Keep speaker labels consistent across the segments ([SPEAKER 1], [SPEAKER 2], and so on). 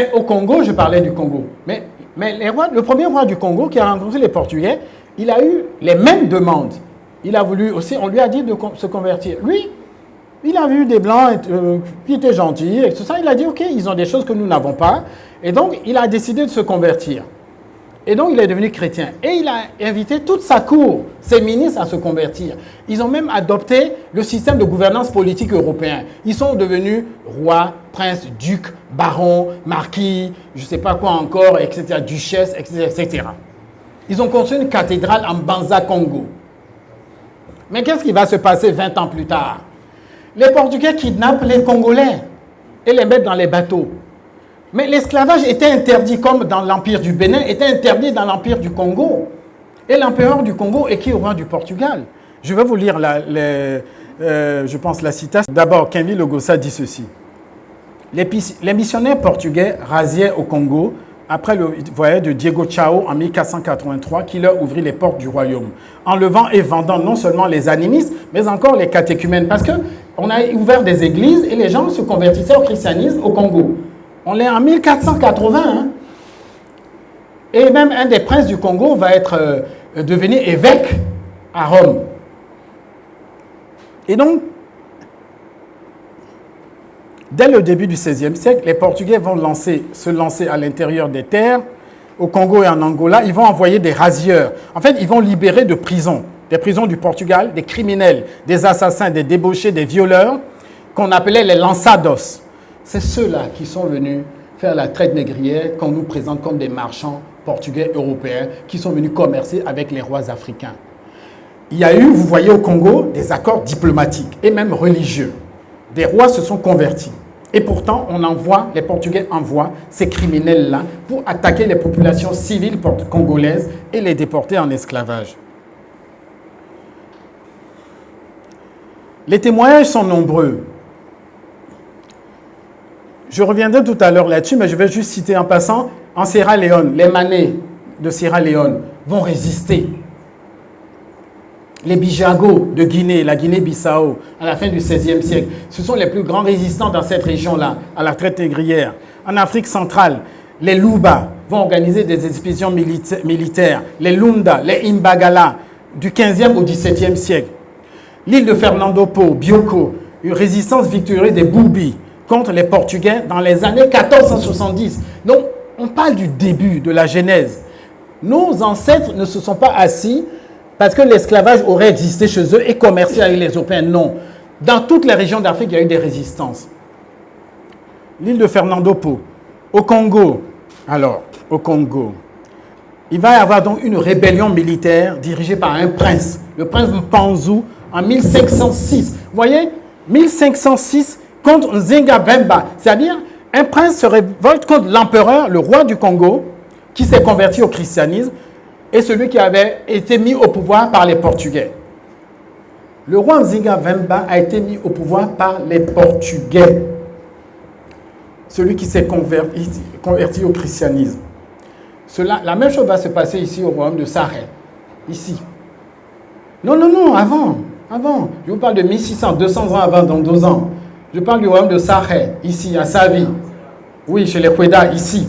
[SPEAKER 1] Mais au Congo, je parlais du Congo. Mais le premier roi du Congo qui a rencontré les Portugais, il a eu les mêmes demandes. Il a voulu aussi, on lui a dit de se convertir. Lui, il a vu des Blancs qui étaient gentils et tout ça. Il a dit, OK, ils ont des choses que nous n'avons pas. Et donc, il a décidé de se convertir. Et donc, il est devenu chrétien. Et il a invité toute sa cour, ses ministres, à se convertir. Ils ont même adopté le système de gouvernance politique européen. Ils sont devenus rois, princes, ducs, barons, marquis, je ne sais pas quoi encore, etc., duchesses, etc., etc. Ils ont construit une cathédrale en Banza, Congo. Mais qu'est-ce qui va se passer 20 ans plus tard? Les Portugais kidnappent les Congolais et les mettent dans les bateaux. Mais l'esclavage était interdit, comme dans l'Empire du Bénin, était interdit dans l'Empire du Congo. Et l'empereur du Congo est qui au roi du Portugal? Je vais vous lire, je pense, la citation. D'abord, Kenvi Logosa dit ceci. Les missionnaires portugais rasiaient au Congo après le voyage de Diego Chao en 1483 qui leur ouvrit les portes du royaume, enlevant et vendant non seulement les animistes, mais encore les catéchumènes. Parce qu'on a ouvert des églises et les gens se convertissaient au christianisme au Congo. On est en 1480. Hein. Et même un des princes du Congo va être devenu évêque à Rome. Et donc, dès le début du XVIe siècle, les Portugais vont se lancer à l'intérieur des terres, au Congo et en Angola. Ils vont envoyer des rasieurs. En fait, ils vont libérer de prisons, des prisons du Portugal, des criminels, des assassins, des débauchés, des violeurs, qu'on appelait les lançados. C'est ceux-là qui sont venus faire la traite négrière qu'on nous présente comme des marchands portugais européens qui sont venus commercer avec les rois africains. Il y a eu, vous voyez au Congo, des accords diplomatiques et même religieux. Des rois se sont convertis. Et pourtant, les Portugais envoient ces criminels-là pour attaquer les populations civiles congolaises et les déporter en esclavage. Les témoignages sont nombreux. Je reviendrai tout à l'heure là-dessus, mais je vais juste citer en passant, en Sierra Leone, les Manés de Sierra Leone vont résister. Les Bijagos de Guinée, la Guinée-Bissau, à la fin du XVIe siècle, ce sont les plus grands résistants dans cette région-là, à la traite négrière. En Afrique centrale, les Luba vont organiser des expéditions militaires, les Lunda, les Imbagala, du XVe au XVIIe siècle. L'île de Fernando Po, Bioko, une résistance victorieuse des Boubi contre les Portugais dans les années 1470. Donc, on parle du début, de la Genèse. Nos ancêtres ne se sont pas assis parce que l'esclavage aurait existé chez eux et commercé avec les Européens. Non. Dans toutes les régions d'Afrique, il y a eu des résistances. L'île de Fernando Po. Au Congo, il va y avoir donc une rébellion militaire dirigée par un prince, le prince Mpanzu, en 1506. Vous voyez, 1506 contre Nzinga Vemba, c'est-à-dire un prince se révolte contre l'empereur, le roi du Congo, qui s'est converti au christianisme, et celui qui avait été mis au pouvoir par les Portugais. Le roi Nzinga Vemba a été mis au pouvoir par les Portugais, celui qui s'est converti au christianisme. La même chose va se passer ici au royaume de Sahel, ici. Non, avant. Je vous parle de 1600, 200 ans avant, dans 2 ans. Je parle du royaume de Sahel, ici, à Savi. Oui, chez les Kweda, ici.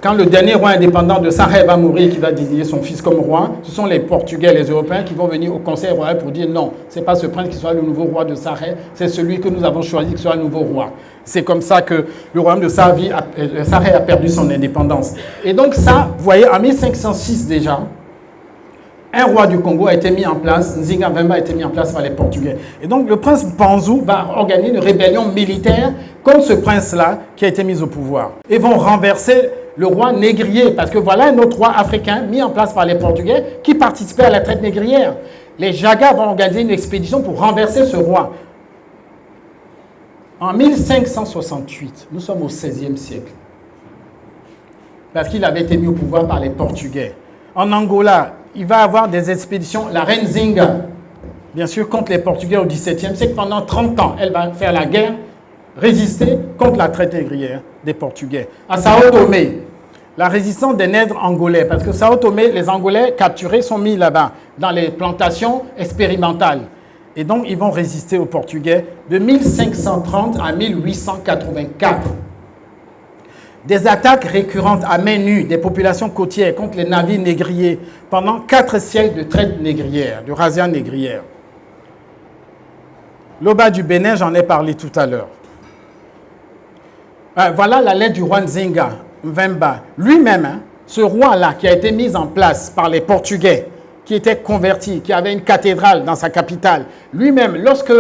[SPEAKER 1] Quand le dernier roi indépendant de Sahel va mourir, qui va désigner son fils comme roi, ce sont les Portugais, les Européens qui vont venir au Conseil royal pour dire non, ce n'est pas ce prince qui soit le nouveau roi de Sahel, c'est celui que nous avons choisi qui soit le nouveau roi. C'est comme ça que le royaume de Sahel a perdu son indépendance. Et donc ça, vous voyez, en 1506 déjà, un roi du Congo a été mis en place, Nzinga Vemba a été mis en place par les Portugais. Et donc le prince Mpanzu va organiser une rébellion militaire contre ce prince-là qui a été mis au pouvoir. Ils vont renverser le roi négrier, parce que voilà un autre roi africain mis en place par les Portugais qui participait à la traite négrière. Les Jagas vont organiser une expédition pour renverser ce roi. En 1568, nous sommes au XVIe siècle, parce qu'il avait été mis au pouvoir par les Portugais. En Angola, il va y avoir des expéditions, la reine Zinga, bien sûr, contre les Portugais au XVIIe siècle. Pendant 30 ans, elle va faire la guerre, résister contre la traite négrière des Portugais. À Sao Tomé, la résistance des nègres angolais, parce que Sao Tomé, les Angolais capturés sont mis là-bas, dans les plantations expérimentales. Et donc, ils vont résister aux Portugais de 1530 à 1884. Des attaques récurrentes à main nue des populations côtières contre les navires négriers pendant 4 siècles de traite négrière, de razzia négrière. L'Oba du Bénin, j'en ai parlé tout à l'heure. Voilà la lettre du roi Nzinga Mvemba. Lui-même, ce roi-là qui a été mis en place par les Portugais, qui était converti, qui avait une cathédrale dans sa capitale, lui-même, lorsque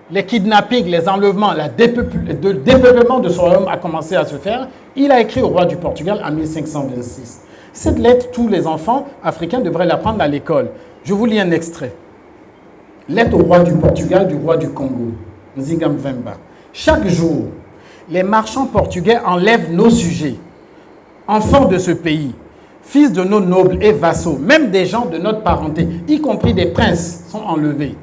[SPEAKER 1] les kidnappings, les enlèvements, le dépeuplement de son royaume a commencé à se faire, il a écrit au roi du Portugal en 1526. Cette lettre, tous les enfants africains devraient l'apprendre à l'école. Je vous lis un extrait. Lettre au roi du Portugal, du roi du Congo, Nzinga Mvemba. Chaque jour, les marchands portugais enlèvent nos sujets, enfants de ce pays, fils de nos nobles et vassaux, même des gens de notre parenté, y compris des princes, sont enlevés.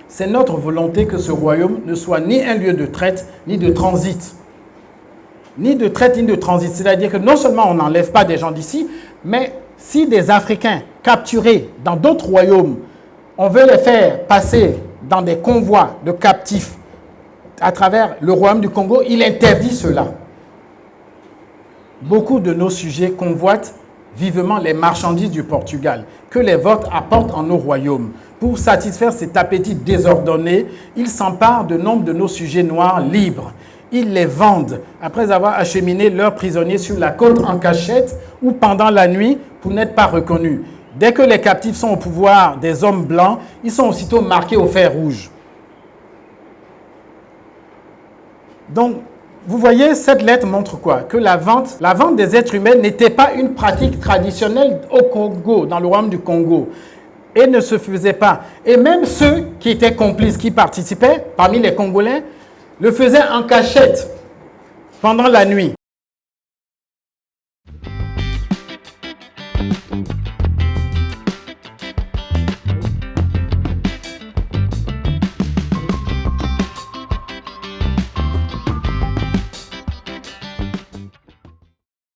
[SPEAKER 1] C'est notre volonté que ce royaume ne soit ni un lieu de traite, ni de transit. Ni de traite, ni de transit. C'est-à-dire que non seulement on n'enlève pas des gens d'ici, mais si des Africains capturés dans d'autres royaumes, on veut les faire passer dans des convois de captifs à travers le royaume du Congo, il interdit cela. Beaucoup de nos sujets convoitent vivement les marchandises du Portugal que les vôtres apportent en nos royaumes. Pour satisfaire cet appétit désordonné, ils s'emparent de nombre de nos sujets noirs libres. Ils les vendent après avoir acheminé leurs prisonniers sur la côte en cachette ou pendant la nuit pour n'être pas reconnus. Dès que les captifs sont au pouvoir des hommes blancs, ils sont aussitôt marqués au fer rouge. Donc, vous voyez, cette lettre montre quoi? Que la vente des êtres humains n'était pas une pratique traditionnelle au Congo, dans le royaume du Congo, et ne se faisait pas. Et même ceux qui étaient complices, qui participaient, parmi les Congolais, le faisaient en cachette pendant la nuit.